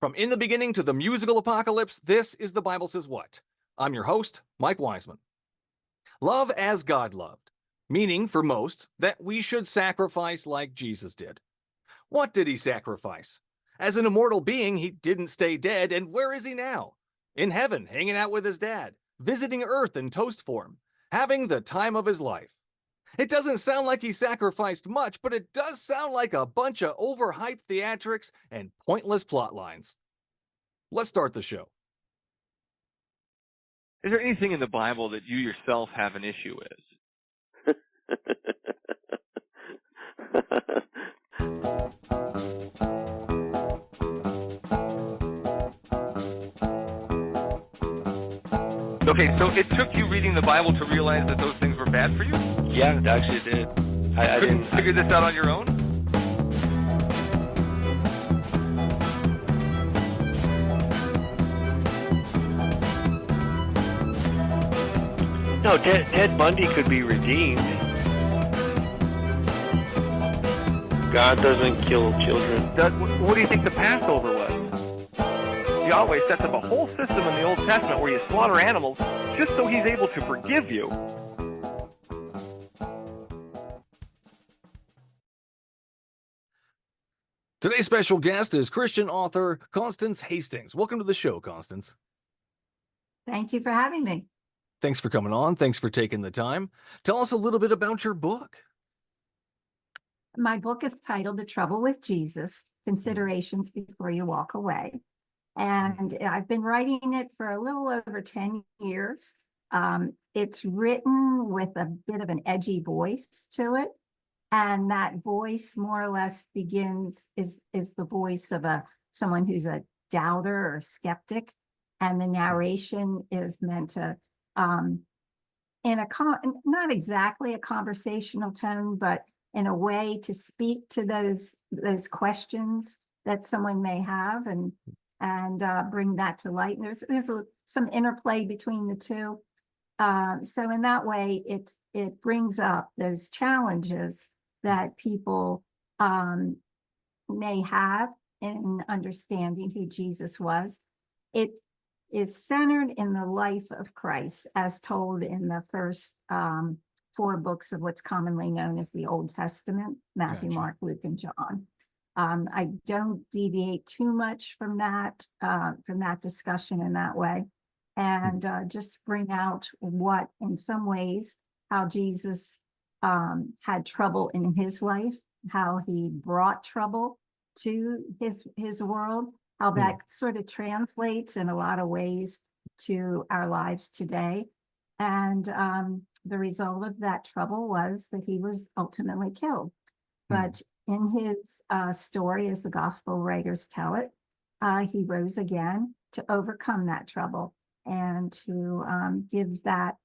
From in the beginning to the musical apocalypse, this is The Bible Says What? I'm your host, Mike Wiseman. Love as God loved, meaning for most that we should sacrifice like Jesus did. What did he sacrifice? As an immortal being, he didn't stay dead, and where is he now? In heaven, hanging out with his dad, visiting Earth in toast form, having the time of his life. It doesn't sound like he sacrificed much, but it does sound like a bunch of overhyped theatrics and pointless plot lines. Let's start the show. Is there anything in the Bible that you yourself have an issue with? Okay, so it took you reading the Bible to realize that those things were bad for you? Yeah, it actually did. I Couldn't figure this out on your own? No, Ted Bundy could be redeemed. God doesn't kill children. What do you think the Passover was? Yahweh sets up a whole system in the Old Testament where you slaughter animals just so he's able to forgive you. Today's special guest is Christian author Constance Hastings. Welcome to the show, Constance. Thank you for having me. Thanks for coming on. Thanks for taking the time. Tell us a little bit about your book. My book is titled The Trouble with Jesus, Considerations Before You Walk Away. And I've been writing it for a little over 10 years. It's written with a bit of an edgy voice to it. And that voice more or less is the voice of someone who's a doubter or skeptic. And the narration is meant to, not exactly a conversational tone, but in a way to speak to those questions that someone may have and bring that to light. And there's some interplay between the two. So in that way, it brings up those challenges that people may have in understanding who Jesus was. It is centered in the life of Christ as told in the first 4 books of what's commonly known as the Old Testament, Matthew, Gotcha. Mark, Luke, and John. I don't deviate too much from that discussion in that way, and just bring out what, in some ways, how Jesus had trouble in his life, how he brought trouble to his world, how that sort of translates in a lot of ways to our lives today. And the result of that trouble was that he was ultimately killed. But in his story, as the gospel writers tell it, he rose again to overcome that trouble and to give that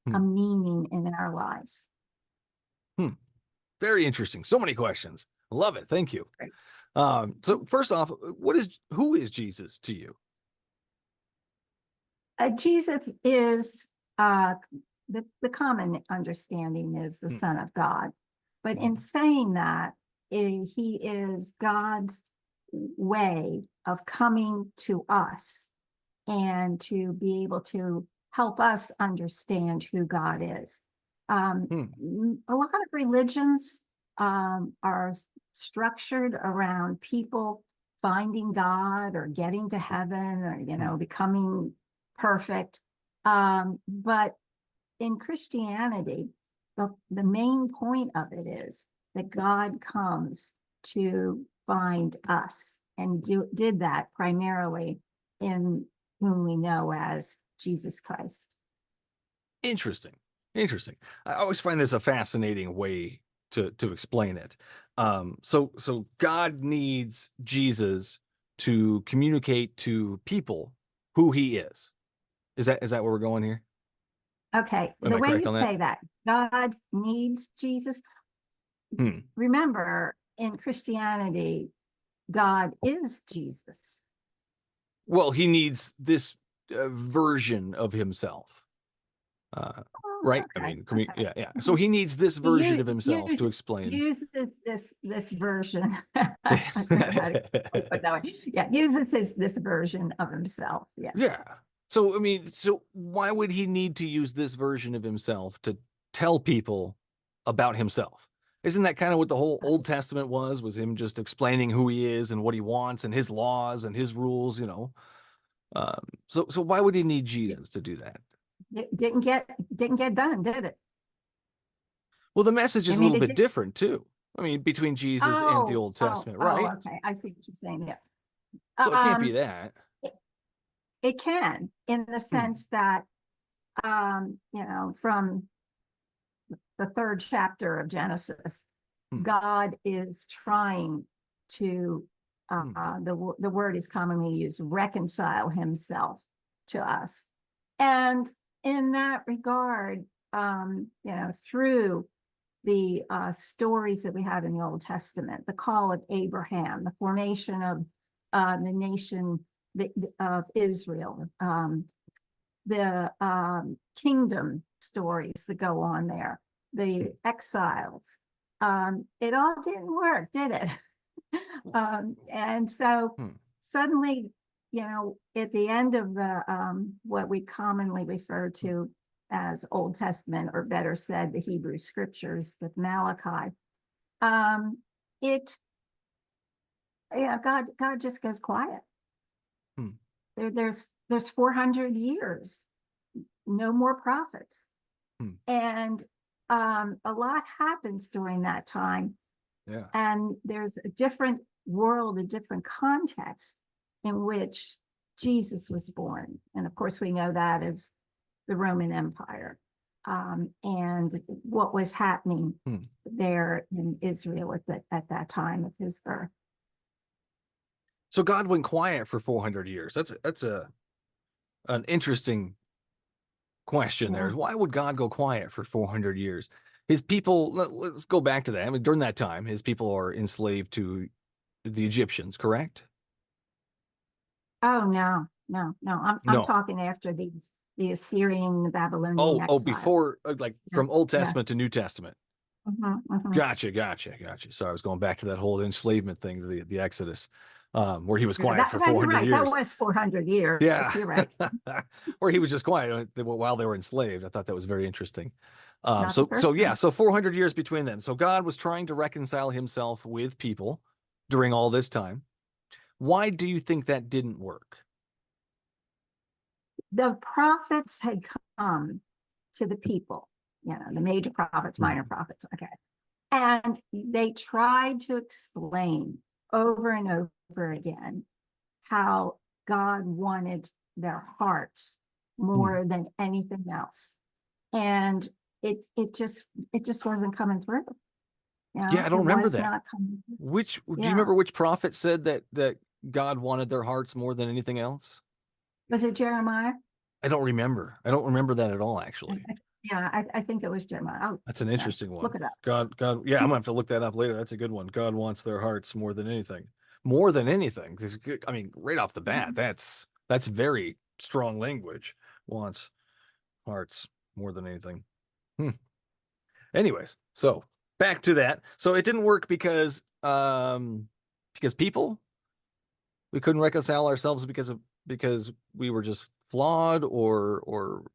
a meaning in our lives. Very interesting. So many questions. Love it. Thank you. Great. So first off, who is Jesus to you? Jesus is the common understanding is the Son of God. But in saying that, he is God's way of coming to us and to be able to help us understand who God is. A lot of religions are structured around people finding God or getting to heaven or, becoming perfect. But in Christianity, the main point of it is that God comes to find us and did that primarily in whom we know as Jesus Christ. Interesting. I always find this a fascinating way to explain it. So God needs Jesus to communicate to people who he is. Is that where we're going here? Okay, Am the I way correct you on that? say that, God needs Jesus. Remember, in Christianity, God is Jesus. Well, he needs this version of himself. Right? I Okay, mean, can we, okay. yeah. So he needs this He version of himself to use, explain. uses this version. I don't know how to put it that way. Yeah, uses this version of himself. Yes. Yeah. So, I mean, so why would he need to use this version of himself to tell people about himself? Isn't that kind of what the whole Old Testament was him just explaining who he is and what he wants and his laws and his rules, you know? So why would he need Jesus to do that? Didn't get done, did it? Well, the message I is a mean, little it bit did. different too. I mean, between Jesus and the Old Testament, right? Okay. I see what you're saying. Yeah. So it can't be Um, that. it, it can, in the Hmm. sense that, from the third chapter of Genesis, Hmm. God is trying to, Hmm. the word is commonly used, reconcile himself to us. And in that regard, through the stories that we have in the Old Testament, the call of Abraham, the formation of the nation of Israel, the kingdom stories that go on there, the exiles. It all didn't work, did it? And so Hmm. suddenly, at the end of the what we commonly refer to as Old Testament, or better said, the Hebrew Scriptures with Malachi, it God just goes quiet. Hmm. There's 400 years, no more prophets. Hmm. And a lot happens during that time. Yeah. And there's a different world, a different context in which Jesus was born. And of course, we know that as the Roman Empire, and what was happening Hmm. there in Israel at that time of his birth. So God went quiet for 400 years. That's an interesting question there. Yeah. Is why would God go quiet for 400 years? His people, let's go back to that. I mean, during that time, his people are enslaved to the Egyptians, correct? Oh, no, no, no. I'm No. talking after the Assyrian, the Babylonian Oh, exiles. before, like Yeah, from Old yeah. Testament to New Testament. Mhm. Gotcha. Sorry, I was going back to that whole enslavement thing, the Exodus, where he was Yeah, quiet for you're 400 right. That years. was 400 years. Yeah. You're right. Or he was just quiet while they were enslaved. I thought that was very interesting. Not the first Yeah, time. so 400 years between them. So God was trying to reconcile himself with people during all this time. Why do you think that didn't work? The prophets had come to the people, the major prophets, minor prophets. Okay. And they tried to explain over and over again how God wanted their hearts more than anything else. And it just wasn't coming through. Yeah, I It don't remember was that. not coming through. Do you Yeah. remember which prophet said that God wanted their hearts more than anything else? Was it Jeremiah? I don't remember. I don't remember that at all, I, actually. I- yeah, I think it was Jeremiah. Oh, That's an yeah, interesting one. look it up. Yeah, I'm gonna have to look that up later. That's a good one. God wants their hearts more than anything. More than anything. I mean, right off the bat, that's very strong language. Wants hearts more than anything. Hmm. Anyways, so back to that. So it didn't work because people, we couldn't reconcile ourselves because we were just flawed, or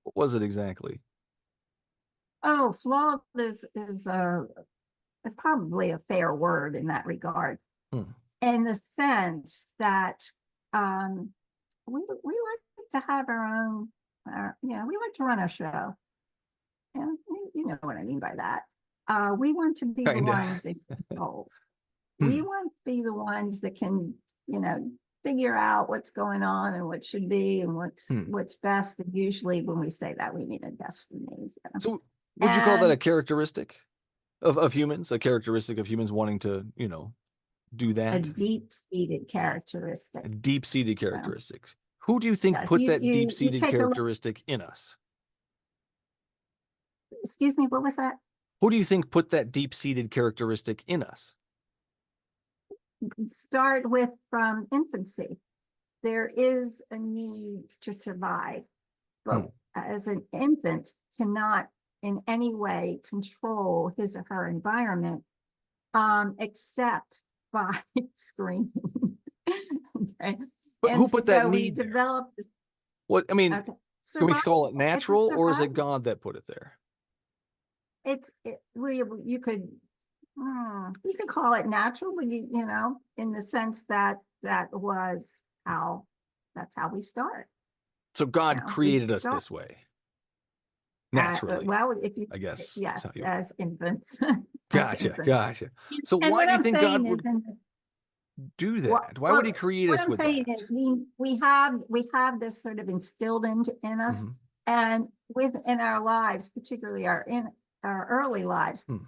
what was it exactly? Oh, flawed is probably a fair word in that regard, Hmm. in the sense that um, we like to have our own, we like to run our show, and you know what I mean by that. We want to be the Kinda. ones that control. We Hmm. want to be the ones that can, figure out what's going on and what should be and Hmm. what's best. And usually, when we say that, we mean a best for me. So would you call that a And characteristic of humans? A characteristic of humans wanting to, do a that? deep-seated A characteristic. deep-seated So, characteristic. Who do you think yes, put that you deep-seated take a look. characteristic in us? Excuse me, what was that? Who do you think put that deep-seated characteristic in us? Start with from infancy. There is a need to survive, but Hmm. as an infant, cannot in any way control his or her environment, except by screaming. Okay. But And who put that so we need there? developed this. What, I mean, Okay. can we call it Survival. It's a natural, or is it survival. God that put it there? You could call it natural, but you know, in the sense that that's how we start. So You God know, we created us start, this way, naturally, well, if you, I guess. Is how yes, you. as infants, as Gotcha, infants. gotcha. So And why what do you I'm think God saying is, would do what, that? Why well, would he create what us I'm with saying that? is we have this sort of instilled in us, Mhm. and within our lives, particularly in our early lives, Hmm.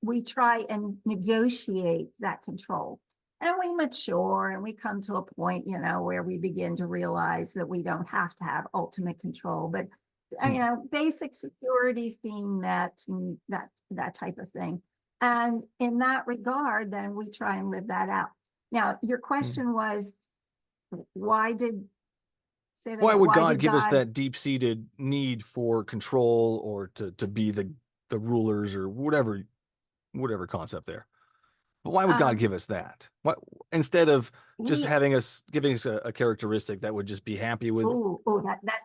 we try and negotiate that control. And we mature and we come to a point, you know, where we begin to realize that we don't have to have ultimate control, but you know, basic securities being met and that type of thing. And in that regard, then we try and live that out. Now, your question was, why did say that Why again? would Why God did give us God? that deep-seated need for control, or to be the rulers, or whatever concept there? But why would God give us that? What, instead of just We giving us a characteristic that would just be happy with?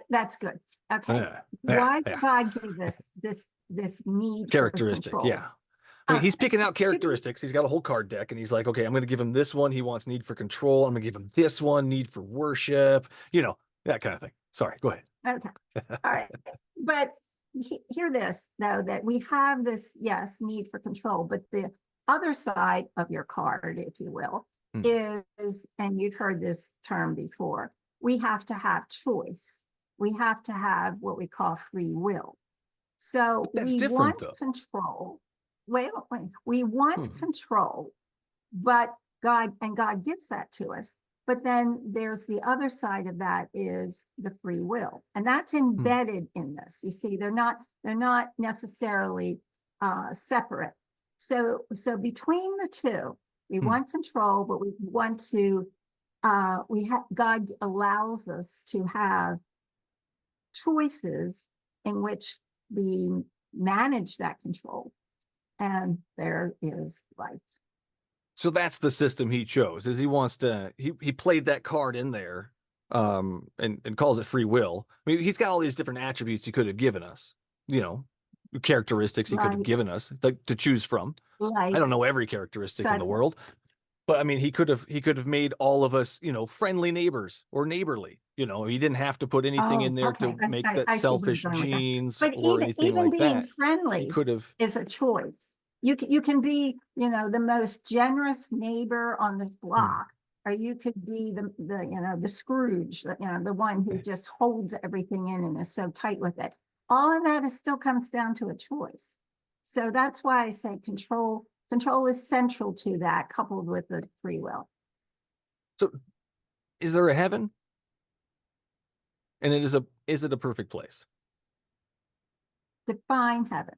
that's good. Okay. Yeah, yeah, Why yeah. did God give us this need for Characteristic, control? yeah. I mean, he's picking out To be characteristics. He's got a whole card deck, and he's like, okay, I'm going to give him this one. He wants need for control. I'm going to give him this one, need for worship, that kind of thing. Sorry, go ahead. okay. All right. But hear this though, that we have this, yes, need for control, but the other side of your card, if you will, is, and you've heard this term before, we have to have choice. We have to have what we call free will. So That's we different, want though. control. Wait, we want control, but God gives that to us. But then there's the other side of that is the free will, and that's embedded in this. You see, they're not necessarily separate. So between the two, we want control, but we want to God allows us to have choices in which we manage that control, and there is life. So that's the system he chose. Is he wants to he played that card in there, and calls it free will. I mean, he's got all these different attributes he could have given us, characteristics he could have Right. given us to choose from. I Like don't know every characteristic in such the world, but I mean, he could have made all of us, friendly neighbors or neighborly. He didn't have to put anything in Oh, there okay. to make that I see where you're selfish going with that. genes But or anything even like being that. He friendly could have. is a choice. You can be, the most generous neighbor on the block, or you could be the Scrooge, the one who just holds everything in and is so tight with it. All of that still comes down to a choice. So that's why I say control is central to that, coupled with the free will. So, is there a heaven? And is it a perfect place? Define heaven.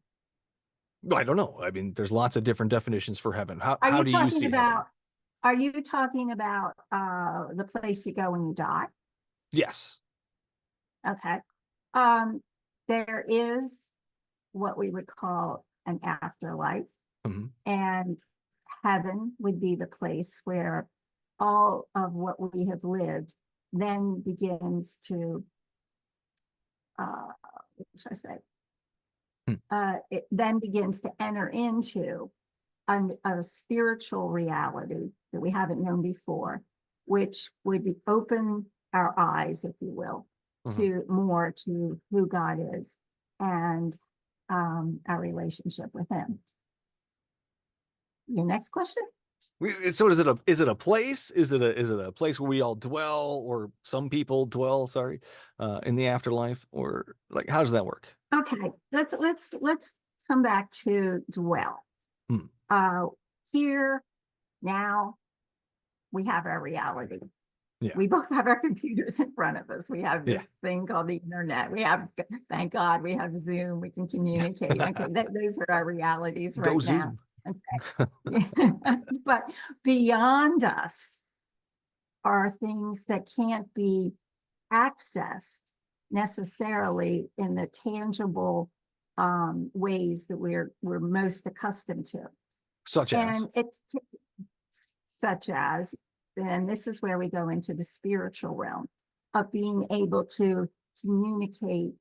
I don't know. I mean, there's lots of different definitions for heaven. Are How you do you talking see heaven? about? Are you talking about the place you go when you die? Yes. Okay. There is what we would call an afterlife, and heaven would be the place where all of what we have lived then begins to, what should I say? It then begins to enter into a spiritual reality that we haven't known before, which would open our eyes, if you will, to more to who God is and our relationship with Him. Your next question? So is it a place? Is it a place where we all dwell, or some people dwell, sorry, in the afterlife, or like how does that work? Okay, let's come back to dwell. Here now we have our reality. Yeah. We both have our computers in front of us. We have this thing called the internet. We have, thank God, we have Zoom. We can communicate. Okay, those are our realities right now. Okay. But beyond us are things that can't be accessed necessarily in the tangible ways that we're most accustomed to. Such as? And it's such as, and this is where we go into the spiritual realm of being able to communicate.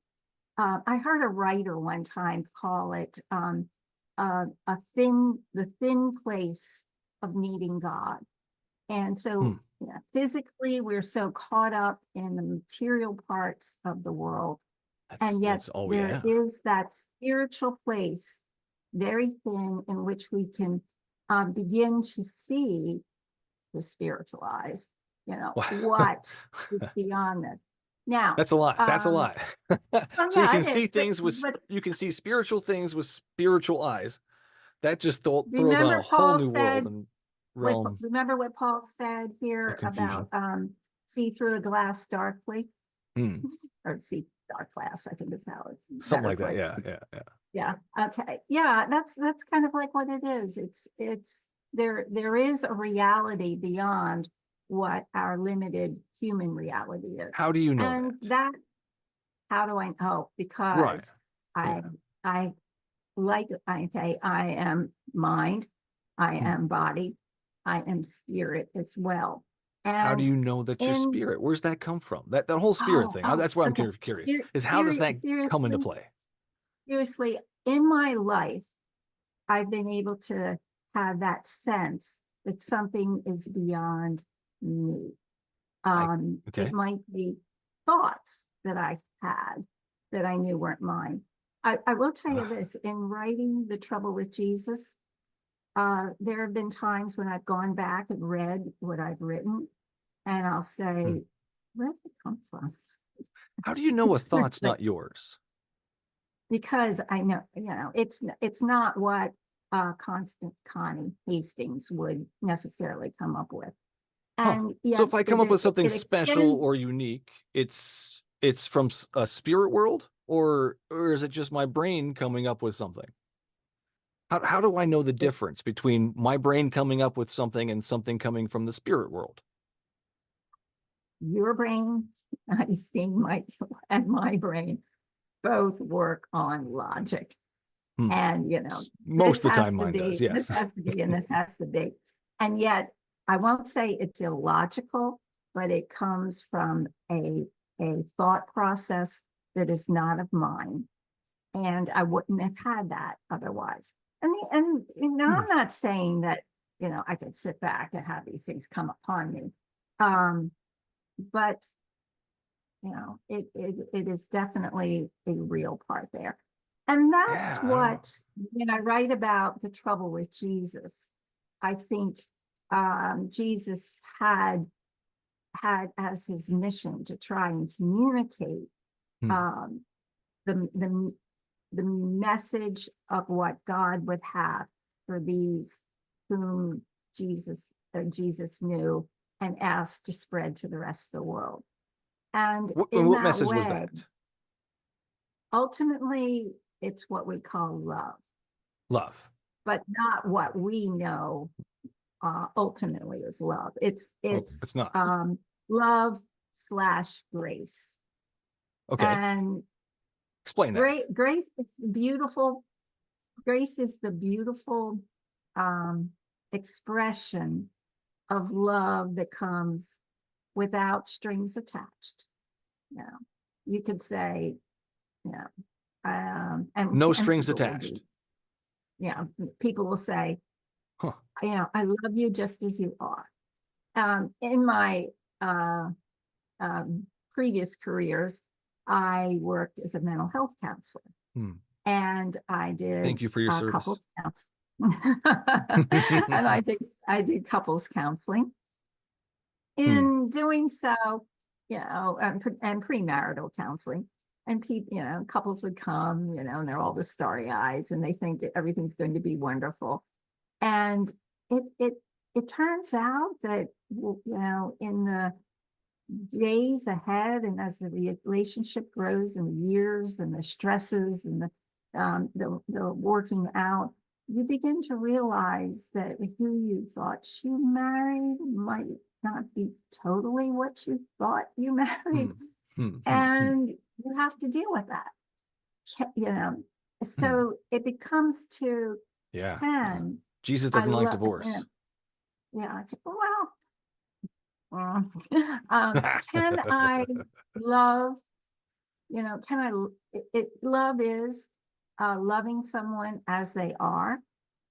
I heard a writer one time call it the thin place of meeting God. And so yeah, physically, we're so caught up in the material parts of the world. And yet there is that spiritual place, very thin, in which we can begin to see the spiritual eyes, what is beyond this. Now, that's a lot. That's a lot. So you yeah, can it see is, things you can see spiritual things with spiritual eyes. That just throws on remember a whole Paul new world said, and realm remember what Paul said here of confusion. about see through a glass darkly, Hmm. or see dark glass, I think is how it's Something better like that. put. Yeah. Yeah. Okay. Yeah, that's kind of like what it is. It's there is a reality beyond what our limited human reality is. How do you know And that? how do I know? Right. Because Yeah. I like I say, I am mind, I am body, I am spirit as well. How do And you know that your in spirit? Where's that come from? That whole spirit thing. That's why I'm okay. curious. Is how does that come into play? Seriously, in my life, I've been able to have that sense that something is beyond me. Okay. It might be thoughts that I had that I knew weren't mine. I will tell you this, in writing The Trouble with Jesus, there have been times when I've gone back and read what I've written, and I'll say, where does it come from? How do you know a thought's not yours? Because I know, it's not what Constance Hastings would necessarily come up with. And So yet if I come up with something it special extends. or unique, it's from a spirit world, or is it just my brain coming up with something? How do I know the difference between my brain coming up with something and something coming from the spirit world? Your brain, I've seen and my brain both work on logic. And Most of the time mine does, yes. this has to be, and this has to be. And yet I won't say it's illogical, but it comes from a thought process that is not of mine. And I wouldn't have had that otherwise. And I'm not saying that, I could sit back and have these things come upon me. But it is definitely a real part there. And that's what, when I write about the trouble with Jesus, I think Jesus had as his mission to try and communicate the message of what God would have for these whom Jesus knew and asked to spread to the rest of the world. And in what that message way, was that? Ultimately, it's what we call love. Love. But not what we know ultimately is love. It's not. Love / grace. Okay. And explain that. Grace is beautiful. Grace is the beautiful expression of love that comes without strings attached. You could say, and no strings people attached. People will say, I love you just as you are. In my previous careers, I worked as a mental health counselor, and I did. Thank you for your service. Couples counseling, and I did couples counseling. In doing so, and premarital counseling, and people, couples would come, and they're all the starry eyes, and they think that everything's going to be wonderful, and it turns out that in the days ahead, and as the relationship grows, and the years, and the stresses, and the working out, you begin to realize that who you thought you married might not be totally what you thought you married. And you have to deal with that. so it becomes to, Yeah. can Jesus I doesn't like love, divorce. yeah, well, can I love, can I, love is loving someone as they are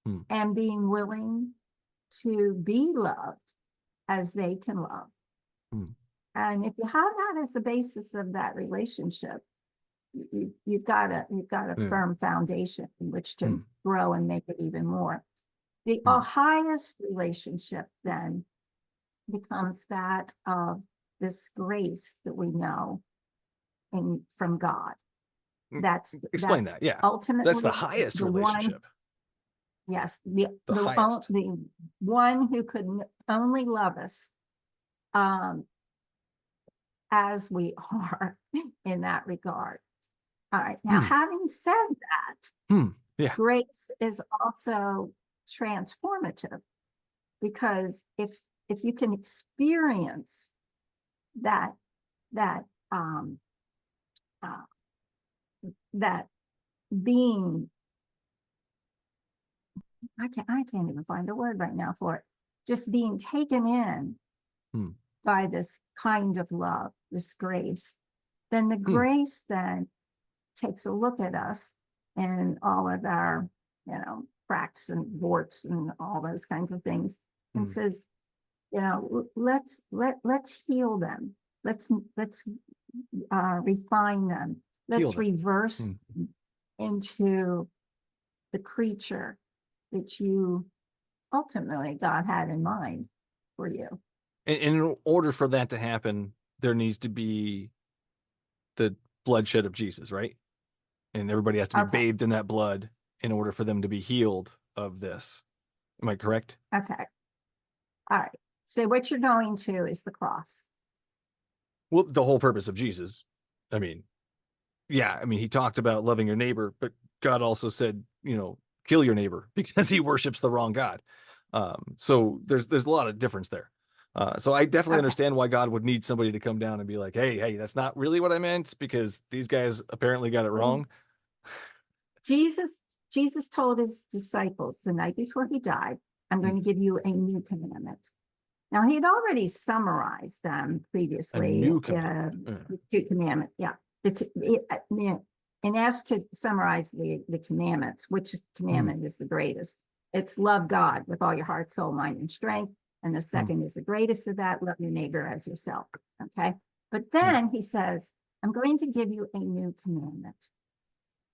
Hmm. and being willing to be loved as they can love. Hmm. And if you have that as the basis of that relationship, you've got a Yeah. firm foundation in which to Hmm. grow and make it even more. The Hmm. highest relationship then becomes that of this grace that we know from God. Explain that. Yeah. Ultimately That's the highest the one, relationship. yes, The highest. the one who could only love us as we are in that regard. All right. Now, having said that, Yeah. grace is also transformative, because if you can experience that that um that being, I can't even find a word right now for it, just being taken in Hmm. by this kind of love, this grace, then the grace then takes a look at us and all of our, cracks and warts and all those kinds of things, and says, let's heal them. Let's refine them. Heal Let's them. reverse into the creature that you ultimately God had in mind for you. And in order for that to happen, there needs to be the bloodshed of Jesus, right? And everybody has to be Okay. bathed in that blood in order for them to be healed of this. Am I correct? Okay. All right. So what you're going to is the cross. Well, the whole purpose of Jesus. I mean, yeah, I mean, he talked about loving your neighbor, but God also said, kill your neighbor because he worships the wrong God. So there's a lot of difference there. So I definitely understand why God would need somebody to come down and be like, hey, that's not really what I meant, because these guys apparently got it wrong. Jesus told his disciples the night before he died, I'm going to give you a new commandment. Now, he had already summarized them previously. A new commandment. The two commandments, yeah. And asked to summarize the commandments, which commandment is the greatest? It's love God with all your heart, soul, mind, and strength. And the second is the greatest of that, love your neighbor as yourself. Okay. But then he says, I'm going to give you a new commandment.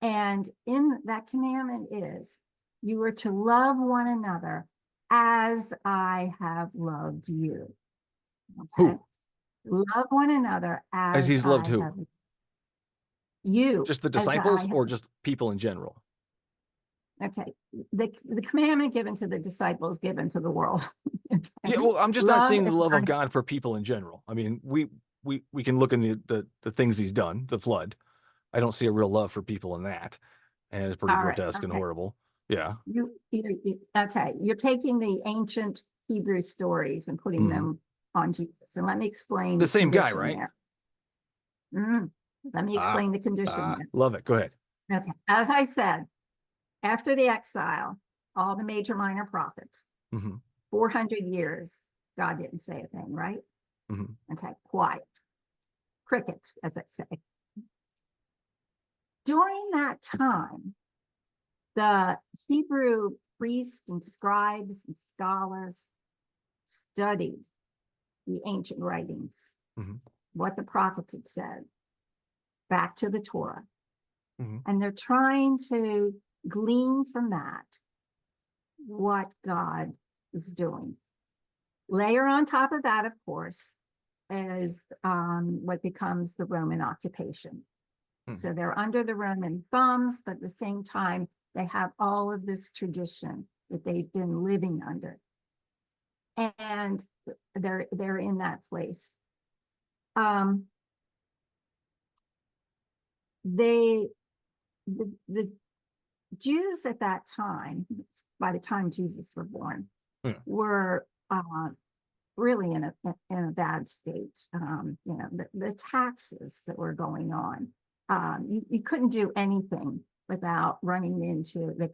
And in that commandment is, you are to love one another as I have loved you. Okay. Love one another As he's loved I who? have you. Just the disciples or just people in general? Okay. The commandment given to the disciples, given to the world. Okay? Yeah, well, I'm just Love not seeing the is love of not- God for people in general. I mean, we can look in the things he's done, the flood. I don't see a real love for people in that. And it's pretty All right, grotesque and okay. horrible. Yeah. Okay. You're taking the ancient Hebrew stories and putting them on Jesus. And let me explain The same guy, condition right? there. Let me explain the condition there. Love it. Go ahead. Okay. As I said, after the exile, all the major minor prophets, 400 years, God didn't say a thing, right? Okay, quiet. Crickets, as I say. During that time, the Hebrew priests and scribes and scholars studied the ancient writings, what the prophets had said, back to the Torah. And they're trying to glean from that what God is doing. Layer on top of that, of course, is what becomes the Roman occupation. So they're under the Roman thumbs, but at the same time, they have all of this tradition that they've been living under. And they're in that place. The Jews at that time, by the time Jesus was born, were really in a bad state. The taxes that were going on, you couldn't do anything without running into they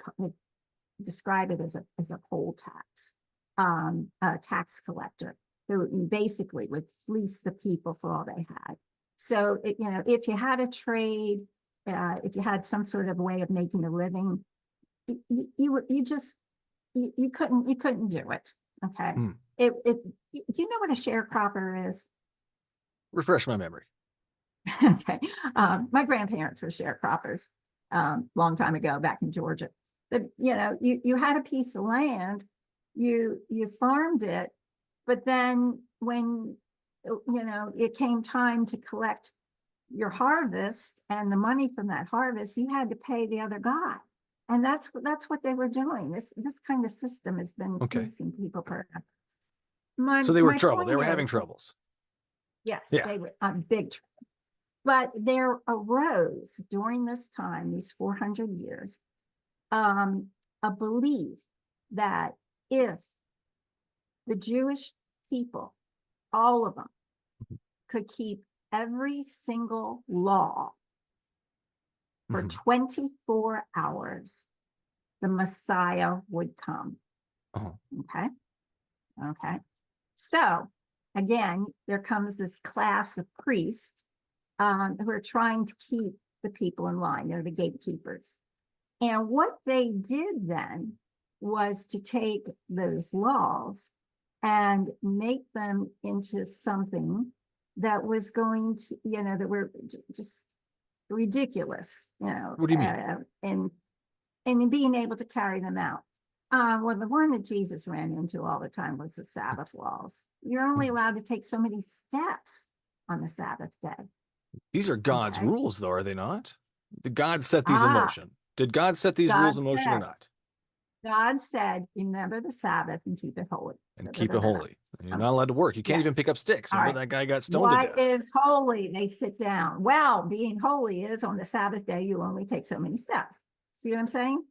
describe it as a poll tax, a tax collector who basically would fleece the people for all they had. So, if you had a trade, if you had some sort of way of making a living, you couldn't do it. Okay. Hmm. Do you know what a sharecropper is? Refresh my memory. Okay. My grandparents were sharecroppers, long time ago back in Georgia. But you had a piece of land, you farmed it, but then when it came time to collect your harvest and the money from that harvest, you had to pay the other guy. And that's what they were doing. This kind of system has been Okay. fleecing people forever. So they were my trouble. point They were having is, troubles. yes, Yeah. they were on big trouble. But there arose during this time, these 400 years, a belief that if the Jewish people, all of them, could keep every single law for Mhm. 24 hours, the Messiah would come. Uh-huh. Okay. Okay. So again, there comes this class of priests who are trying to keep the people in line. They're the gatekeepers. And what they did then was to take those laws and make them into something that was going to, that were just ridiculous, What do you mean? and being able to carry them out. Well, the one that Jesus ran into all the time was the Sabbath laws. You're only allowed to take so many steps on the Sabbath day. These are God's Okay. rules, though, are they not? Did God set these in motion? Did God set these rules in motion or not? God said, remember the Sabbath and keep it holy. And keep it holy. You're not Okay. allowed to work. You can't even Yes. pick up sticks. All Remember right. that guy got stoned to What death. is holy? They sit down. Well, being holy is on the Sabbath day, you only take so many steps. See what I'm saying?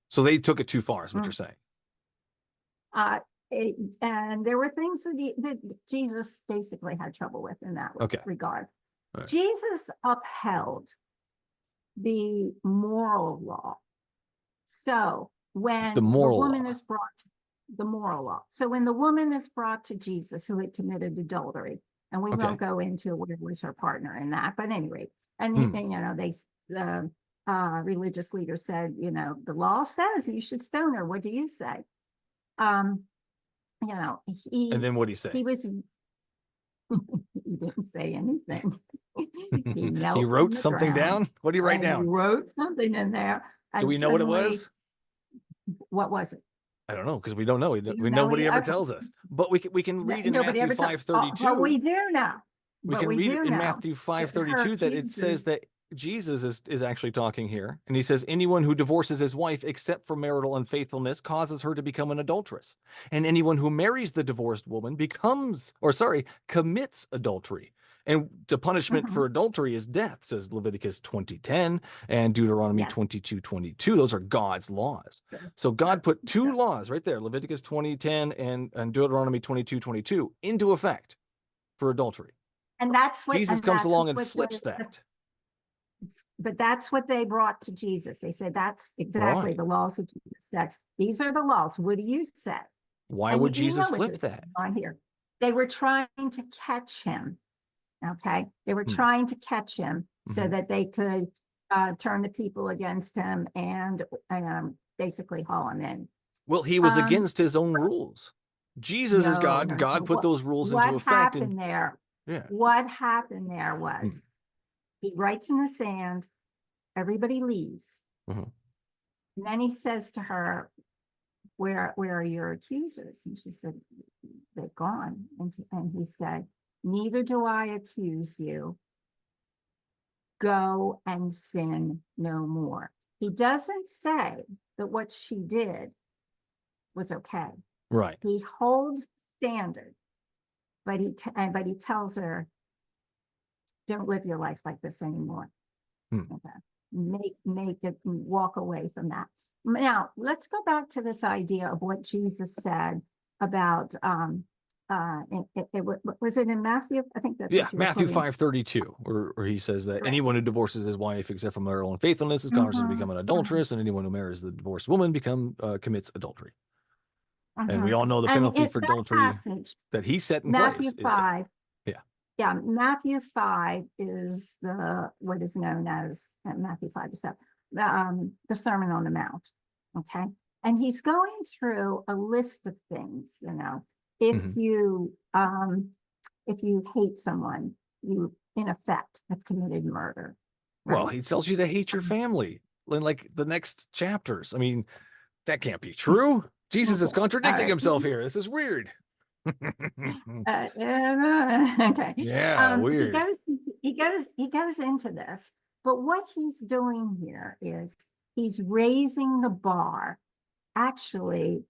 So they took it too far, is what you're saying. And there were things that Jesus basically had trouble with in that regard. Right. Jesus upheld the moral law. So when The moral woman law. is brought the moral law. So when the woman is brought to Jesus who had committed adultery, and we won't go into where was her partner in that, but anyway, and the religious leader said, the law says you should stone her. What do you say? And then what did he say? He didn't say anything. He knelt He on wrote the something ground, down? What did he write down? He wrote something in there. Do we know what it was? What was it? I don't know, because we don't know. You Nobody ever okay. tells us. But we can read in Nobody Matthew ever 5:32. but we do know. We But can we read do in know Matthew that her 5:32 that it says accusers- that Jesus is actually talking here. And he says, anyone who divorces his wife except for marital unfaithfulness causes her to become an adulteress. And anyone who marries the divorced woman commits adultery. And the punishment for adultery is death, says Leviticus 20:10 and Deuteronomy 22:22. Those are God's laws. So God put two laws right there, Leviticus 20:10 and Deuteronomy 22:22, into effect for adultery. And that's what Jesus comes along and flips that. But that's what they brought to Jesus. They said, that's exactly the laws that Jesus said. These are the laws. What do you say? Why would Jesus flip that? On here. They were trying to catch him. Okay. They were trying to catch him so that they could turn the people against him and basically haul him in. Well, he was against his own rules. Jesus is God. God put those rules into effect. What happened there? Yeah. What happened there was he writes in the sand, everybody leaves. And then he says to her, where are your accusers? And she said, they're gone. And he said, neither do I accuse you. Go and sin no more. He doesn't say that what she did was okay. Right. He holds the standard, but he tells her, don't live your life like this anymore. Okay. Make it walk away from that. Now let's go back to this idea of what Jesus said about was it in Matthew? I think that's Yeah, what you were Matthew quoting. 5:32, where he says that Right. anyone who divorces his wife except for marital unfaithfulness is considered to become an adulteress, and anyone who marries the divorced woman commits adultery. And we all know the And penalty in for that adultery passage, that he set in Matthew place is death. 5, Yeah. yeah, Matthew 5 is what is known as Matthew 5 to 7, the Sermon on the Mount. Okay. And he's going through a list of things, if Mhm. if you hate someone, you in effect have committed murder. Well, Right? he tells you to hate your family in like the next chapters. I mean, that can't be true. Jesus is Okay. All contradicting right. himself here. This is weird. Okay. Yeah, weird. He goes into this, but what he's doing here is he's raising the bar actually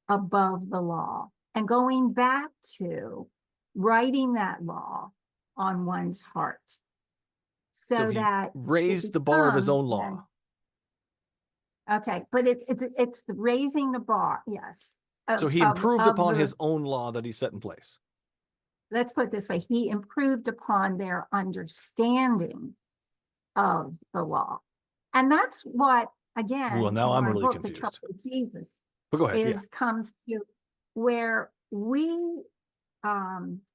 above the law and going back to writing that law on one's heart So so he that it raised the bar of his becomes own then- law. okay, but it's the raising the bar, yes. So he improved upon his own law that he set in place. Let's put it this way, he improved upon their understanding of the law. And that's what, again, Well, now in I'm my really book, The confused. Trouble with Jesus, But go ahead. Yeah. comes to where we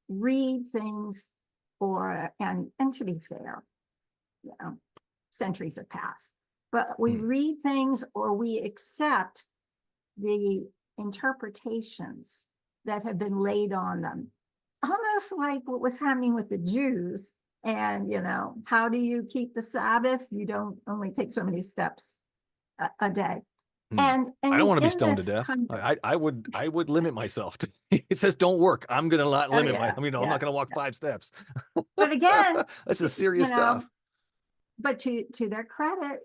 read things and to be fair, centuries have passed, but we read things or we accept the interpretations that have been laid on them, almost like what was happening with the Jews. And, how do you keep the Sabbath? You don't only take so many steps a day. And I don't want to be in stoned to this death. kind of- I would limit myself to, it says don't work. I'm going to not limit yeah, I'm not going to walk 5 steps. But again, This is serious stuff. but to their credit,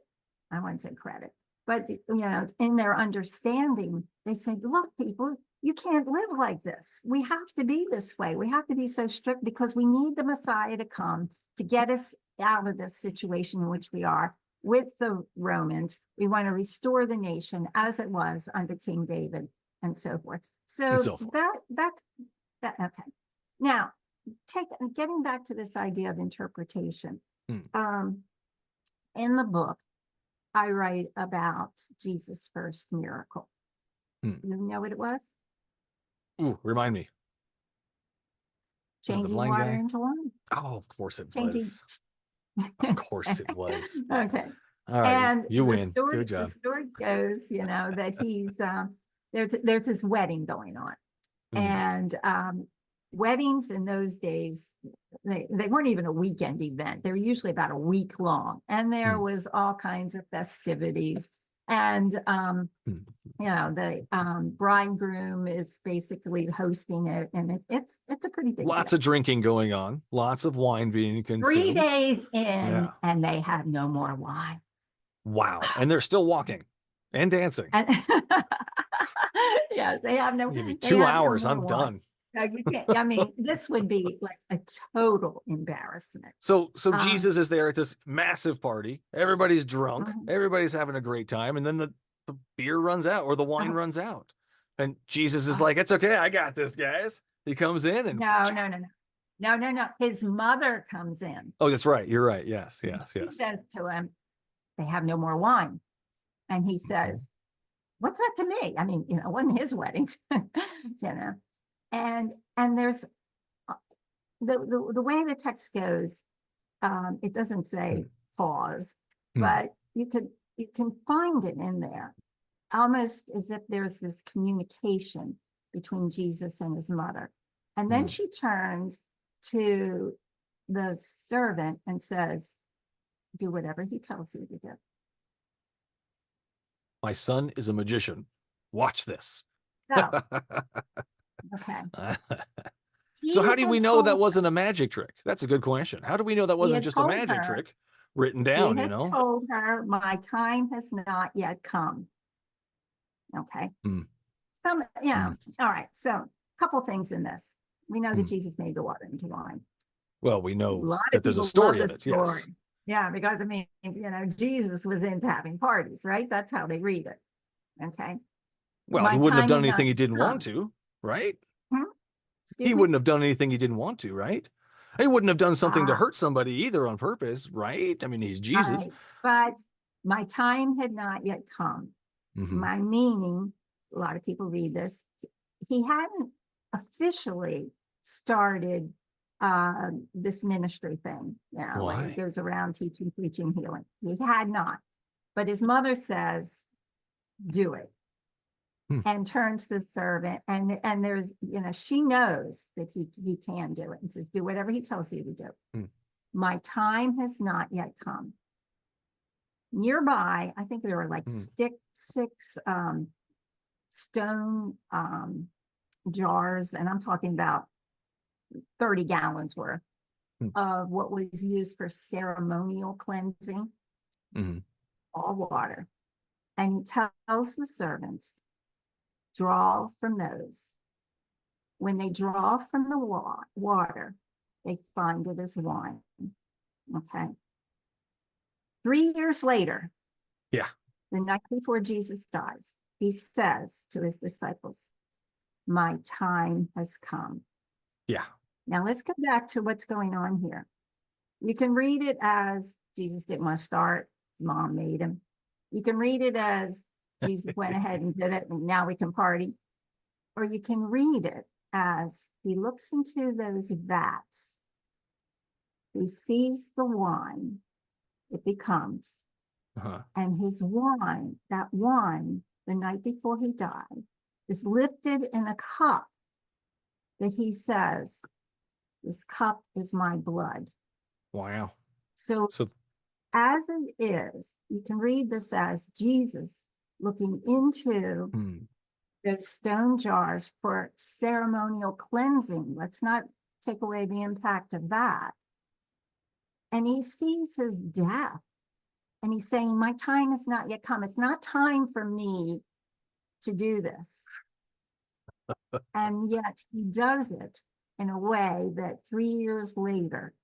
I wouldn't say credit, but in their understanding, they say, look, people, you can't live like this. We have to be this way. We have to be so strict because we need the Messiah to come to get us out of this situation in which we are with the Romans. We want to restore the nation as it was under King David and so forth. So that's that. Okay. Now, getting back to this idea of interpretation. In the book, I write about Jesus' first miracle. You know what it was? Ooh, remind me. Changing water into wine. Oh, of course it was. Of course it was. Okay. All right, and you win. The Good job. story goes, that he's there's this wedding going on, and weddings in those days, they weren't even a weekend event. They were usually about a week long, and there was all kinds of festivities. And the bridegroom is basically hosting it, and it's a pretty big Lots deal. of drinking going on, lots of wine being consumed. 3 days in, and they have no more wine. Wow. And they're still walking and dancing. And yeah, they have no. Give me 2 hours, I'm done. No, you can't. I mean, this would be like a total embarrassment. So Jesus is there at this massive party. Everybody's drunk. Everybody's having a great time. And then the beer runs out or the wine runs out. And Jesus is like, it's okay. I got this, guys. He comes in and No. His mother comes in. Oh, that's right. You're right. Yes. He says to him, they have no more wine. And he says, what's that to me? I mean, it wasn't his wedding, And there's the way the text goes, it doesn't say pause, but you can find it in there, almost as if there's this communication between Jesus and his mother. And then she turns to the servant and says, do whatever he tells you to do. My son is a magician. Watch this. So, okay. So how do we know that wasn't a magic trick? That's a good question. How do we know that wasn't just a magic trick written down, He had told her, my time has not yet come. Okay. All right. So a couple things in this. We know that Jesus made the water into wine. Well, we know that there's a story in it. Yes. Yeah, because it means, Jesus was into having parties, right? That's how they read it. Okay. Well, he wouldn't have done anything he didn't want to, right? Excuse He me? wouldn't have done anything he didn't want to, right? He wouldn't have done something to Ah, hurt somebody either on purpose, right? I mean, he's Jesus. right. But my time had not yet come. Hmm. My meaning, a lot of people read this, he hadn't officially started this ministry thing. Like he Why? goes around teaching, preaching, healing. He had not. But his mother says, do it. Hmm. And turns to the servant, and there's, she knows that he can do it, and says, do whatever he tells you to do. Hmm. My time has not yet come. Nearby, I think there were like Hmm. six stone jars, and I'm talking about 30 gallons worth Hmm. of what was used for ceremonial cleansing, Hmm. all water. And he tells the servants, draw from those. When they draw from the water, they find it as wine. Okay. 3 years later, Yeah. the night before Jesus dies, he says to his disciples, my time has come. Yeah. Now let's go back to what's going on here. You can read it as Jesus didn't want to start, his mom made him. You can read it as Jesus went ahead and did it, and now we can party. Or you can read it as he looks into those vats, he sees the wine, it becomes, Uh-huh. and his wine, that wine, the night before he died, is lifted in a cup that he says, this cup is my blood. Wow. So So, as it is, you can read this as Jesus looking into hmm. those stone jars for ceremonial cleansing. Let's not take away the impact of that. And he sees his death. And he's saying, my time has not yet come. It's not time for me to do this. And yet he does it in a way that 3 years later,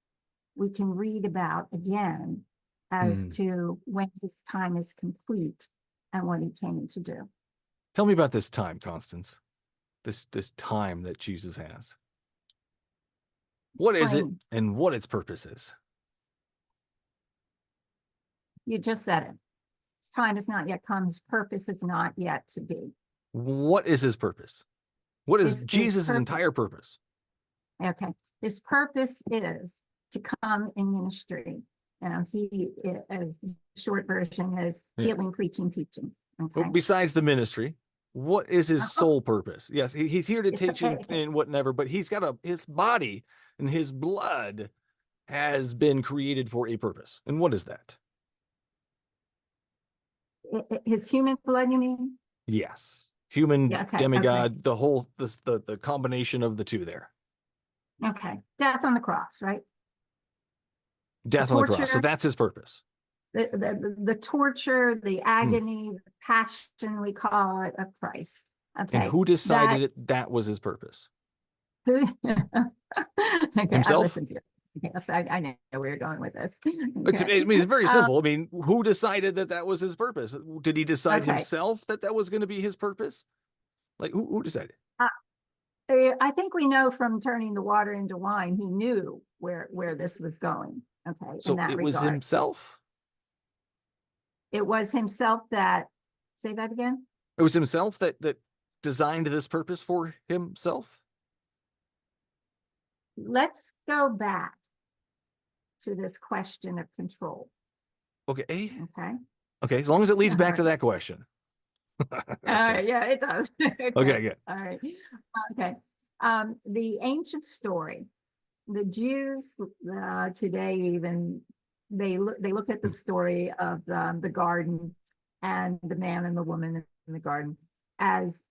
we can read about again as Hmm. to when his time is complete and what he came to do. Tell me about this time, Constance. This time that Jesus has. What is it, Explain. and what its purpose is? You just said it. His time has not yet come. His purpose is not yet to be. What is his purpose? What is His Jesus' purpose. entire purpose? Okay. His purpose is to come in ministry. He, as the short version, is Yeah. healing, preaching, teaching. Well, Okay. besides the ministry, what is his Uh-huh. sole purpose? Yes, he's here to It's teach okay. and whatever, but he's got his body and his blood has been created for a purpose. And what is that? His human blood, you mean? Yes. Human Yeah. Okay. demigod, the whole the combination of the two there. Okay. Death on the cross, right? Death on the cross. So Torture, that's his purpose. the torture, the agony, the passion, we call it, of Christ. And Okay. who decided That that was his purpose? who okay, I Himself? listened to you. Yes, I know where you're going with this. It's, Okay. I mean, it's very simple. I mean, who decided that was his purpose? Did he decide Okay. himself that was going to be his purpose? Like, who decided? I think we know from turning the water into wine, he knew where this was going. Okay, in So that it was regard. himself? It was himself that, say that again? It was himself that designed this purpose for himself? Let's go back to this question of control. Okay. Okay. Okay, as long as it leads All back to right. that question. Yeah, it does. Okay, good. All right. Okay. The ancient story, the Jews today even they look at the story of the garden and the man and the woman in the garden as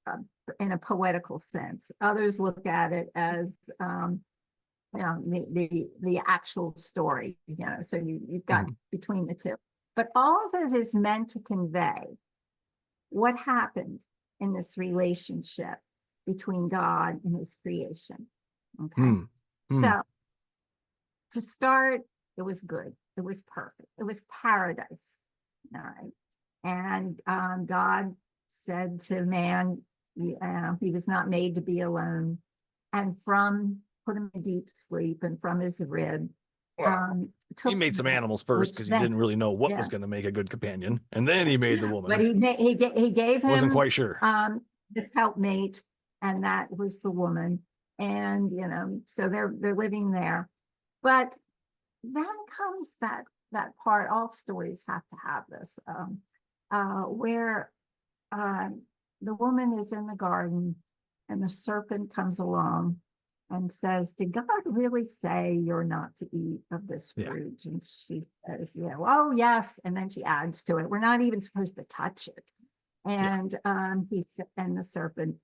in a poetical sense. Others look at it as the actual story. So you've got between the two, but all of it is meant to convey what happened in this relationship between God and his creation. Okay. So to start, it was good. It was perfect. It was paradise. All right. And God said to man, he was not made to be alone. and put him in deep sleep, and from his rib, Well, he took made some him, animals first which because he then- didn't really know what yeah. was going to make a good companion, and then he made the woman. But he gave him Wasn't quite sure. this helpmate, and that was the woman. And so they're living there. But then comes that part, all stories have to have this, where the woman is in the garden and the serpent comes along and says, did God really say you're not to eat of this Yeah. fruit? And she says, yeah, oh yes. And then she adds to it, we're not even supposed to touch it. And and the serpent,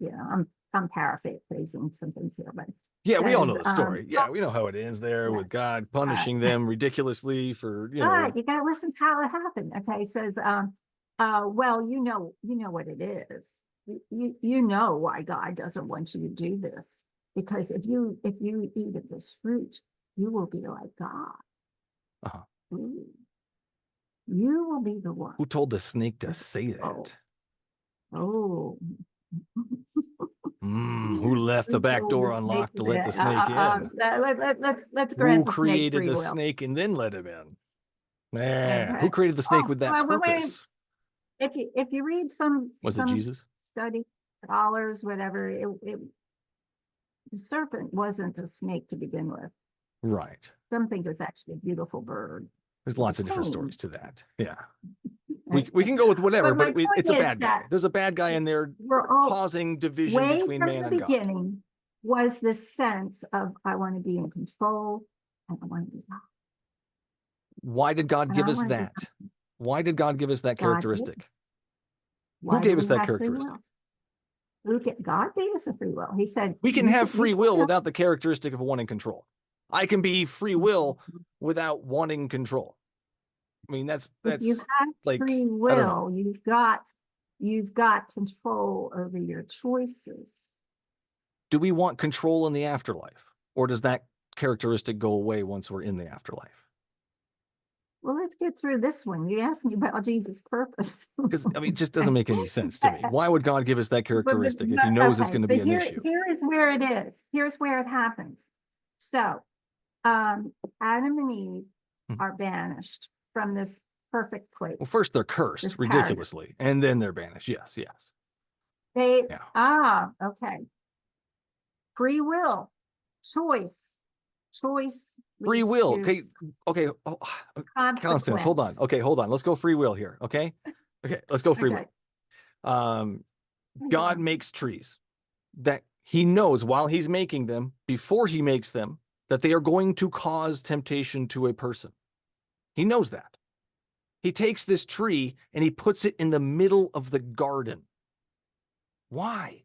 I'm paraphrasing some things here, but Yeah, we all says, know the story. Yeah, we know how it ends there with God punishing them ridiculously for, all right, you gotta listen to how it happened. Okay, it says, well, you know what it is. You know why God doesn't want you to do this, because if you eat of this fruit, you will be like God. Uh-huh. Ooh. You will be the one. Who told the snake to say that? Oh. Who left the back door unlocked to let the snake in? Let's grant Who the snake created free the will. snake and then let him in? Okay. Who created the snake with that wait, purpose? If you read some Jesus? study scholars, whatever, the serpent wasn't a snake to begin with. Right. Some think it was actually a beautiful bird. There's lots of different Cain. stories to that. Yeah. We can go with whatever, But but my it's a point is bad guy. that There's a bad guy in there we're all causing division way between from man the and God. beginning was this sense of I want to be in control and I want to be God. Why did God And give I us wanna be that? Why did God give us that God did. characteristic? Why Who do gave we us that have free characteristic? will? God gave us a free will. He said We can have free will tell- without the characteristic of wanting control. I can be free will without wanting control. I mean, that's If you have like, free I don't know. will, you've got control over your choices. Do we want control in the afterlife? Or does that characteristic go away once we're in the afterlife? Well, let's get through this one. You asked me about Jesus' purpose. Because, I mean, it just doesn't make any sense to me. Why would God give us that characteristic if he knows it's going to be an issue? Here is where it is. Here's where it happens. So, Adam and Eve are banished from this perfect place. Well, first they're cursed ridiculously, and then they're banished. Yes. Okay. Free will, choice. Free will. Okay. Oh, Constance, hold on. Okay, hold on. Let's go free will here. Okay. Let's go free will. God makes trees that he knows while he's making them, before he makes them, that they are going to cause temptation to a person. He knows that. He takes this tree and he puts it in the middle of the garden. Why?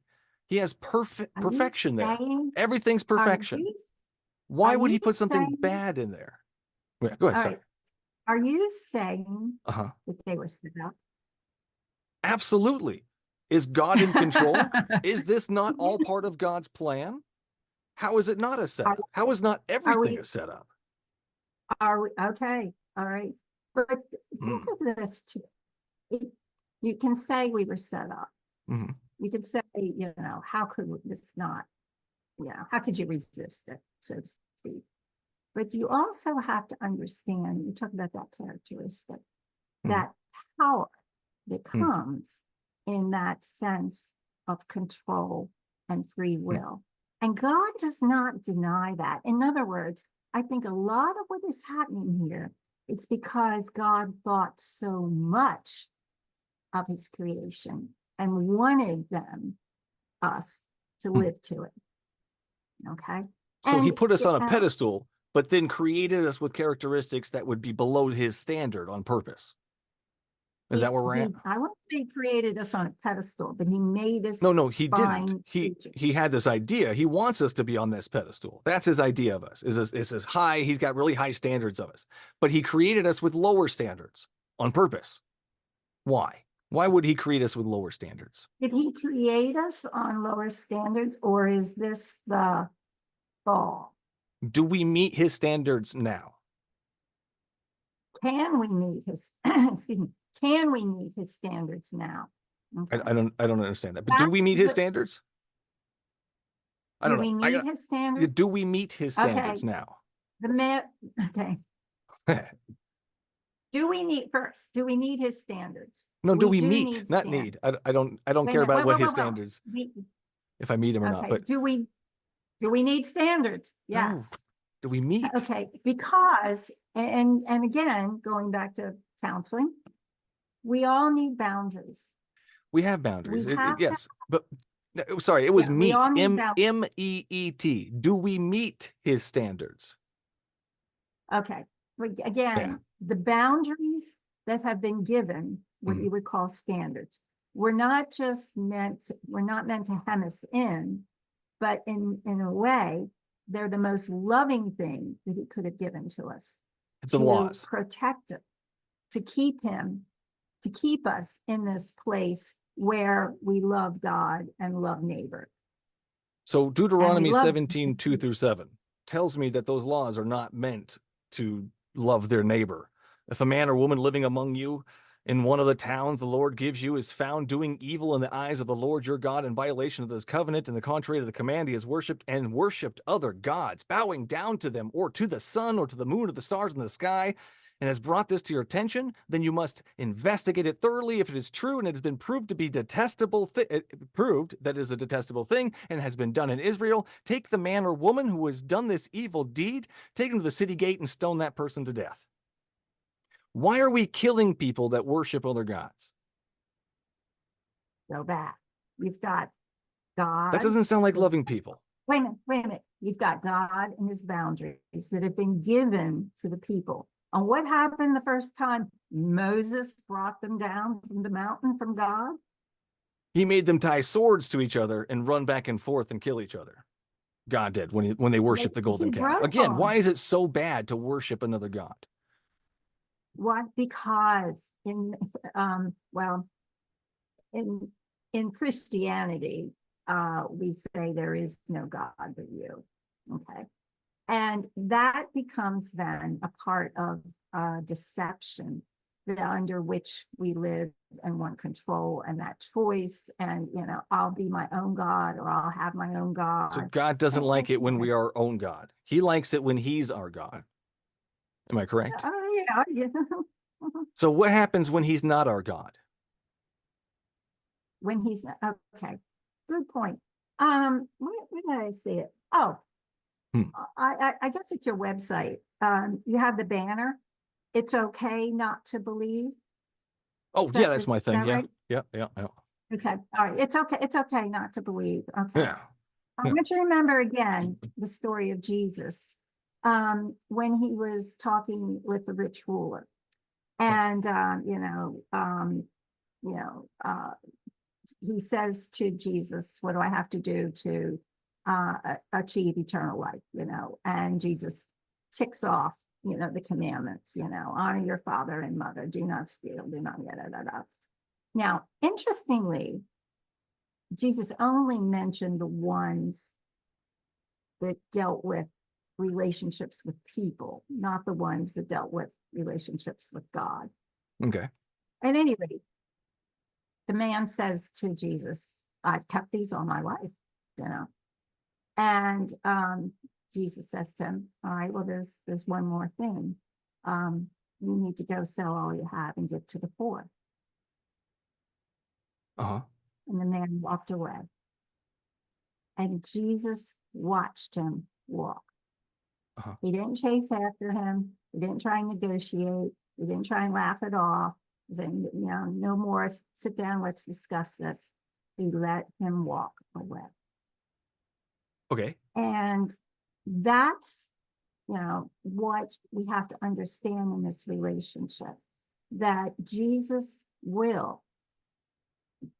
He has perfection there. Everything's perfection. Why would he put something bad in there? Yeah, go ahead. Sorry. Right. Are you saying that they were set up? Absolutely. Is God in control? Is this not all part of God's plan? How is it not a setup? How is not everything a setup? Are we okay? All right. But think of this too. You can say we were set up. You could say, how could this not, how could you resist it, so to speak? But you also have to understand, you talk about that characteristic, that power that comes in that sense of control and free will. And God does not deny that. In other words, I think a lot of what is happening here, it's because God thought so much of his creation and wanted us to live to it. Okay. So he put us on a pedestal, but then created us with characteristics that would be below his standard on purpose. Is that where we're at? I wouldn't say he created us on a pedestal, but he made us. No, he didn't. He had this idea. He wants us to be on this pedestal. That's his idea of us. Is as high. He's got really high standards of us, but he created us with lower standards on purpose. Why? Why would he create us with lower standards? Did he create us on lower standards, or is this the fall? Do we meet his standards now? Can we meet his, excuse me, can we meet his standards now? Okay. I don't understand that. But do we meet his standards? I Do don't we know. need his standards? Do we meet his standards now? Okay. Do we need his standards? No, do we do meet, need not standards. need. I don't Wait a care minute, about wait, what wait, his wait, wait. standards, We- if I meet him or not, Okay, but do we need standards? no. Yes. Do we meet? Okay, because, and again, going back to counseling, we all need boundaries. We have boundaries. We have to, yes, but sorry, it was yeah, we meet. all need boundaries. MEET. Do we meet his standards? Okay, but Yeah. again, the boundaries that have been given, what Mhm. you would call standards, we're not meant to hem us in, but in a way, they're the most loving thing that he could have given to us. The to laws. protect him, to keep us in this place where we love God and love neighbor. So Deuteronomy love- 17, 2-7 tells me that those laws are not meant to love their neighbor. If a man or woman living among you in one of the towns the Lord gives you is found doing evil in the eyes of the Lord your God in violation of this covenant and the contrary to the command he has worshipped other gods, bowing down to them or to the sun or to the moon or the stars in the sky, and has brought this to your attention, then you must investigate it thoroughly. If it is true and it has been proved to be proved that it is a detestable thing and has been done in Israel, take the man or woman who has done this evil deed, take him to the city gate and stone that person to death. Why are we killing people that worship other gods? Go back. You've got God. That doesn't sound like his- loving people. Wait a minute. You've got God and his boundaries that have been given to the people. And what happened the first time Moses brought them down from the mountain from God? He made them tie swords to each other and run back and forth and kill each other. God did when they worshiped the golden he calf. broke Again, why them. is it so bad to worship another god? What? Because in Christianity, we say there is no God but you. Okay. And that becomes then a part of deception under which we live and want control and that choice. And, I'll be my own God or I'll have my own God. So God doesn't like it when we are our own God. He likes it when he's our God. Am I correct? Yeah. So what happens when he's not our God? When he's okay. Good point. Where did I see it? Oh, I guess it's your website. You have the banner. It's okay not to believe. Oh, yeah, that's my thing. that Yeah. right? Yeah. Okay. All right. It's okay not to believe. Okay. Yeah. I want you to remember again the story of Jesus when he was talking with the rich ruler, and he says to Jesus, "What do I have to do to achieve eternal life?" And Jesus ticks off, the commandments. Honor your father and mother, do not steal, do not da. Now, interestingly, Jesus only mentioned the ones that dealt with relationships with people, not the ones that dealt with relationships with God. Okay. At any rate, the man says to Jesus, "I've kept these all my life," And Jesus says to him, "All right, well, there's one more thing. You need to go sell all you have and give to the poor." Uh-huh. And the man walked away. And Jesus watched him walk. Uh-huh. He didn't chase after him. He didn't try and negotiate. He didn't try and laugh it off. Saying, no more, sit down, let's discuss this. He let him walk away. Okay. And that's, what we have to understand in this relationship, that Jesus will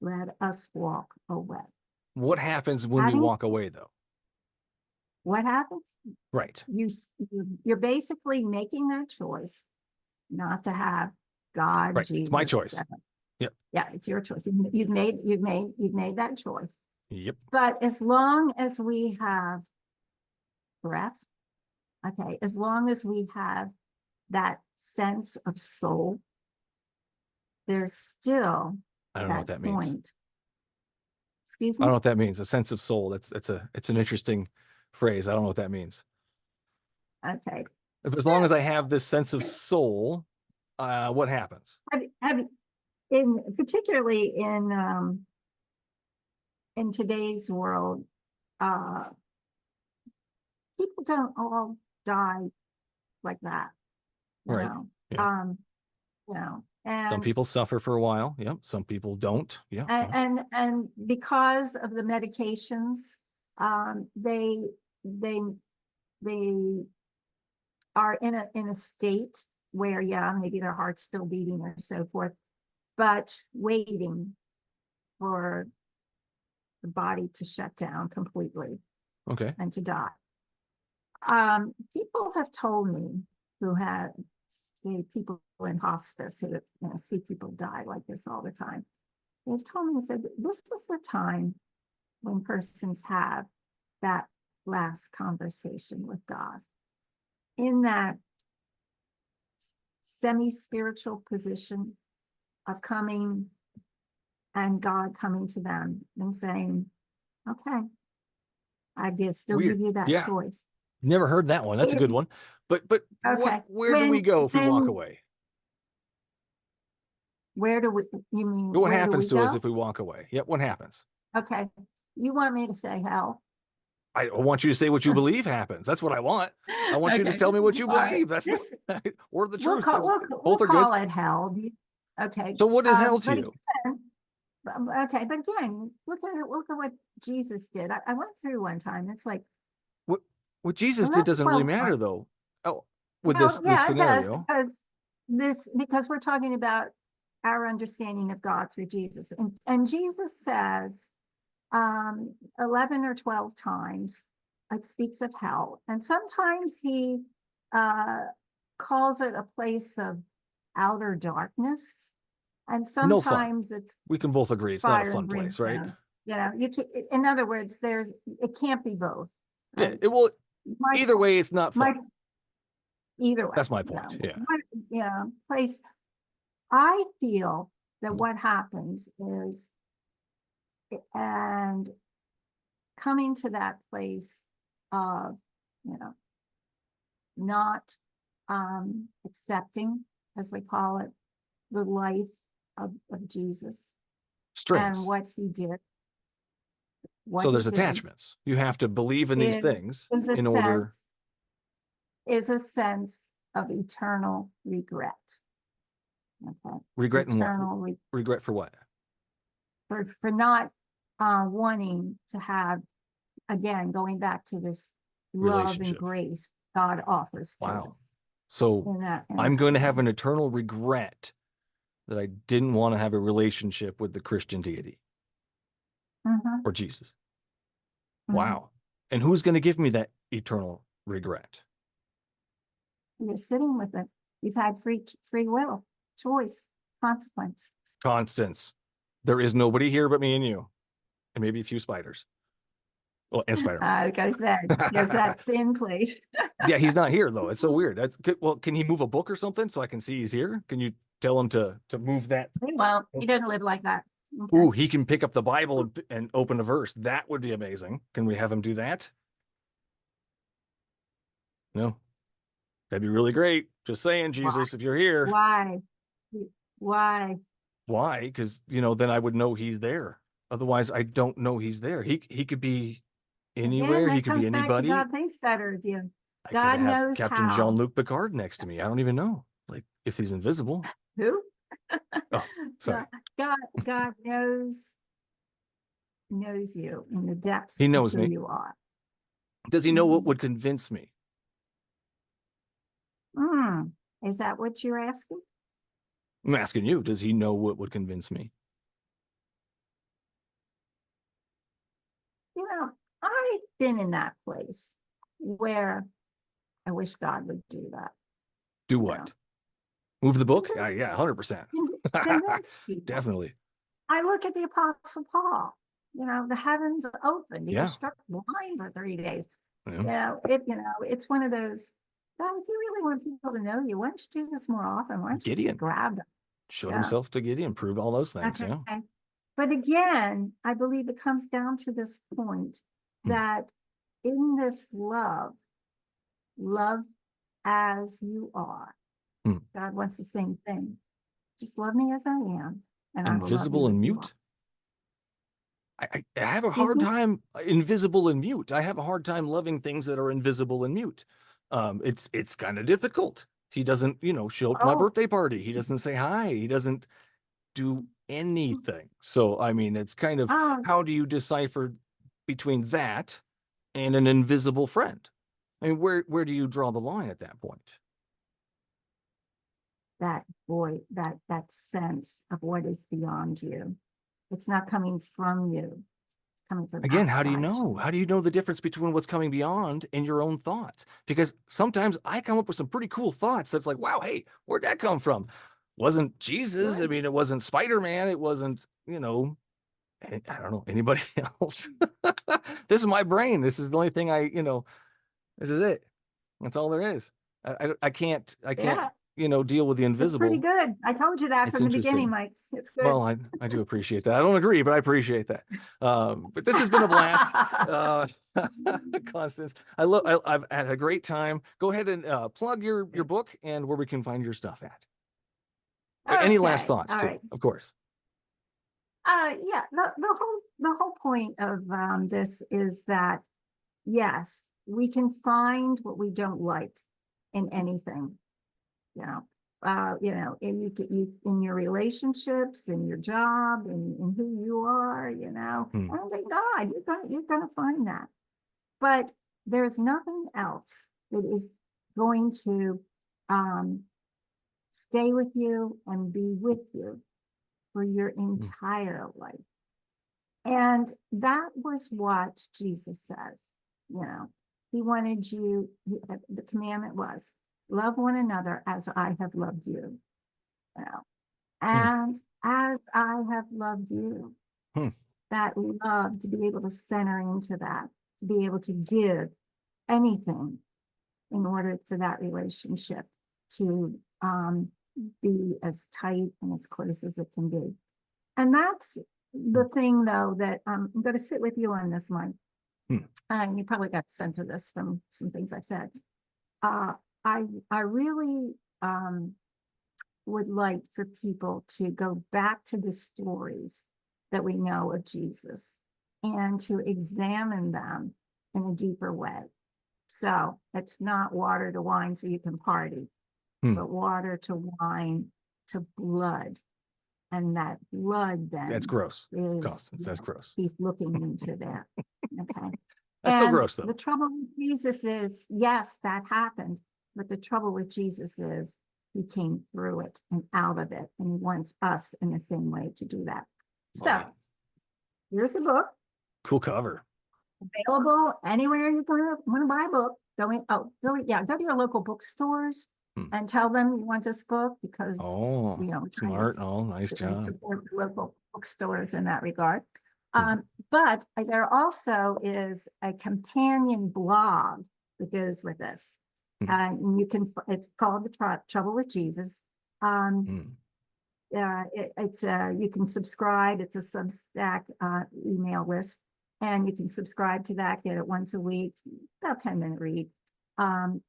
let us walk away. What happens when we walk away, though? What happens? Right. You're basically making that choice not to have God, right. Jesus. It's my choice. Yep. Yeah, it's your choice. You've made that choice. Yep. But as long as we have breath, okay, as long as we have that sense of soul, there's still I don't know what that means. Excuse I don't me? know what that means. A sense of soul. It's an interesting phrase. I don't know what that means. Okay. As long as I have this sense of soul, what happens? Have particularly in today's world, uh, people don't all die like that, you Right. know. Yeah. You know, Some people suffer for a while. Yep. Some people don't. Yeah. and because of the medications, they they they are in a state where, yeah, maybe their heart's still beating or so forth, but waiting for the body to shut down completely Okay. and to die. People have told me who have, say, people in hospice who see people die like this all the time. They've told me, said, this is the time when persons have that last conversation with God in that semi-spiritual position of coming and God coming to them and saying, okay, I did still Weird. give you that Yeah. choice. Never heard that one. That's a good one. But Okay. where do we go if we walk when away? Where do we, you mean, What where do happens we to us go? if we walk away? Yep. What happens? Okay. You want me to say hell? I want you to say what you believe happens. That's what I want. I want you to Okay. tell me what you All right. believe. That's This, or the we'll truth. call, we'll Both are good. call it hell. Okay. So what is hell to But you? again, okay, but again, look at what Jesus did. I went through one time. It's like What Jesus did 11, doesn't really 12 matter times. though. Oh, with Well, this yeah, it does scenario. because we're talking about our understanding of God through Jesus. And Jesus says 11 or 12 times it speaks of hell. And sometimes he calls it a place of outer darkness. And No fun. sometimes it's We can both agree it's not a fire fun and place, right? brimstone. You know, you can, in other words, it can't be both. Yeah, Right? it will. My, Either way, it's not my, fun. either way. That's my point. Yeah. Place. I feel that Mm. what happens is, and coming to that place of, not accepting, as we call it, the life of Jesus and Strings. what he did. So there's attachments. You have to believe in these things in order. Is a sense of eternal regret. Okay. Regret and what? Eternal Regret for what? For not wanting to have, again, going back to this love and Relationship. grace God offers to Wow. us. So in I'm that going to have way. an eternal regret that I didn't want to have a relationship with the Christian deity Mhm, or Jesus. mhm. Wow. And who's going to give me that eternal regret? You're sitting with it. You've had free will, choice, consequence. Constance, there is nobody here but me and you, and maybe a few spiders. Well, and Spider-Man. Like I said, there's that thin place. Yeah, he's not here though. It's so weird. Well, can he move a book or something so I can see he's here? Can you tell him to move that? Well, he doesn't live like that. Okay. Ooh, he can pick up the Bible and open a verse. That would be amazing. Can we have him do that? No, that'd be really great. Just saying, Jesus, if you're here. Why? Why? Why? Because then I would know he's there. Otherwise, I don't know he's there. He could be anywhere. Again, He that could be comes back to anybody. God thinks better of you. I God could have knows Captain how. Jean-Luc Picard next to me. I don't even know. Like if he's invisible. Who? Oh, sorry. God knows you in the depths He knows of who me. you are. Does he know what would convince me? Is that what you're asking? I'm asking you. Does he know what would convince me? I've been in that place where I wish God would do that. Do what? Move the book? Convince Yeah, 100%. Convince people. Definitely. I look at the Apostle Paul. The heavens opened. He was struck blind for 3 days. Yeah. It's one of those. God, if you really want people to know you, why don't you do this more often? Why don't you Gideon just grab them? showed himself to Gideon, proved all those things. Okay. Yeah. But again, I believe it comes down to this point Hmm. that in this love as you are. Hmm. God wants the same thing. Just love me as I am, and I will love Invisible you and as you are. mute? I have a Excuse hard me? time invisible and mute. I have a hard time loving things that are invisible and mute. It's kind of difficult. He doesn't, show up to my Oh, birthday party. He doesn't say hi. He doesn't do anything. So, I mean, it's kind of, oh, how do you decipher between that and an invisible friend? I mean, where do you draw the line at that point? that void, that sense of what is beyond you. It's not coming from you. It's coming from Again, how do you outside know? you. How do you know the difference between what's coming beyond and your own thoughts? Because sometimes I come up with some pretty cool thoughts that's like, wow, hey, where'd that come from? Wasn't Jesus. I Good. mean, it wasn't Spider-Man. It wasn't, I don't know, anybody else. This is my brain. This is the only thing this is it. That's all there is. I can't, Yeah, deal with the it's pretty invisible. good. I told you that It's from the beginning, interesting. Mike. It's good. Well, I do appreciate that. I don't agree, but I appreciate that. But this has been a blast, Constance. I've had a great time. Go ahead and plug your book and where we can find your stuff at. Any last Okay, thoughts all too, right. of course. Yeah, the whole point of this is that yes, we can find what we don't like in anything, you know. And you in your relationships, in your job, in who you are, Hmm. and in God, you're gonna find that. But there's nothing else that is going to um stay with you and be with you for your Hmm. entire life. And that was what Jesus says. He wanted the commandment was love one another as I have loved you, you know, Hmm. and as I have loved you. Hmm. That love, to be able to center into that, to be able to give anything in order for that relationship to be as tight and as close as it can be. And that's Hmm. the thing, though, that I'm going to sit with you on this, Mike. Hmm. And you probably got a sense of this from some things I've said. Uh, I really would like for people to go back to the stories that we know of Jesus and to examine them in a deeper way. So it's not water to wine so you can party, Hmm. but water to wine to blood. And that blood then That's gross, is, Constance. That's gross. he's looking into that. Okay. That's still And gross, though. the trouble with Jesus is, yes, that happened. But the trouble with Jesus is he came through it and out of it. And he wants us in the same way to do that. So Love it. here's a book Cool cover. available anywhere you're going to want to buy a book. Go to your local bookstores Hmm. and tell them you want this book because Oh, we're trying smart. to Oh, nice job. support the local bookstores in that regard. Hmm. But there also is a companion blog that goes with this. Hmm. And it's called The Trouble with Jesus. Hmm. You can subscribe. It's a Substack email list, and you can subscribe to that, get it once a week, about 10-minute read.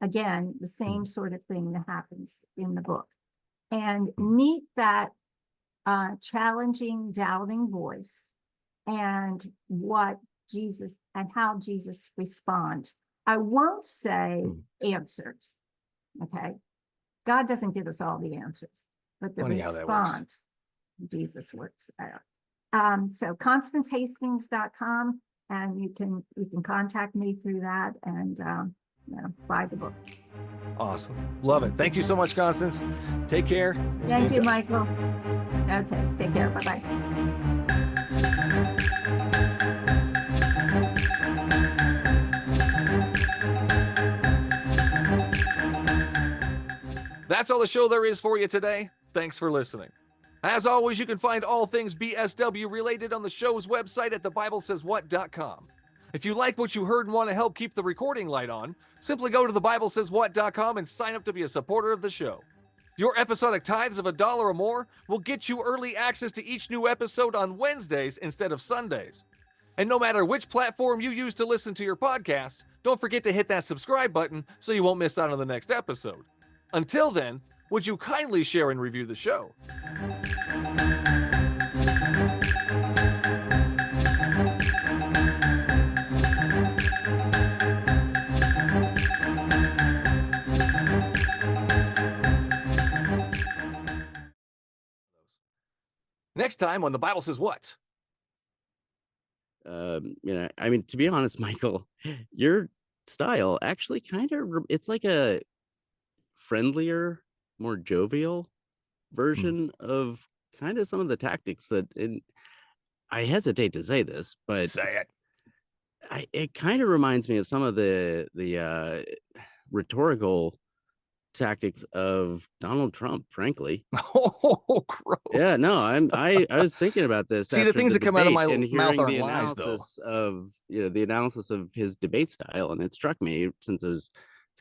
Again, the same sort of thing that happens in the book. And meet that challenging, doubting voice and what Jesus and how Jesus responds. I won't say answers, okay? God doesn't give us all the answers, but the Funny how that works. response Jesus works out. So ConstanceHastings.com, and you can contact me through that and buy the book. Awesome. Love it. Thank you so much, Constance. Take care. Thank you, Michael. Okay, take care. Bye-bye. That's all the show there is for you today. Thanks for listening. As always, you can find all things BSW related on the show's website at thebiblesayswhat.com. If you like what you heard and want to help keep the recording light on, simply go to thebiblesayswhat.com and sign up to be a supporter of the show. Your episodic tithes of $1 or more will get you early access to each new episode on Wednesdays instead of Sundays. And no matter which platform you use to listen to your podcasts, don't forget to hit that subscribe button so you won't miss out on the next episode. Until then, would you kindly share and review the show? Next time on The Bible Says What? I mean, to be honest, Michael, your style actually kind of, it's like a friendlier, more jovial version of kind of some of the tactics that, and I hesitate to say this, but Say it. it kind of reminds me of some of the rhetorical tactics of Donald Trump, frankly. Oh, gross. Yeah, no, I was thinking about this. See, the after things that come out of debate my and mouth hearing aren't the lies, though. analysis of the analysis of his debate style, and it struck me since it's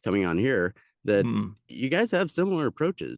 coming on here that you guys have similar approaches.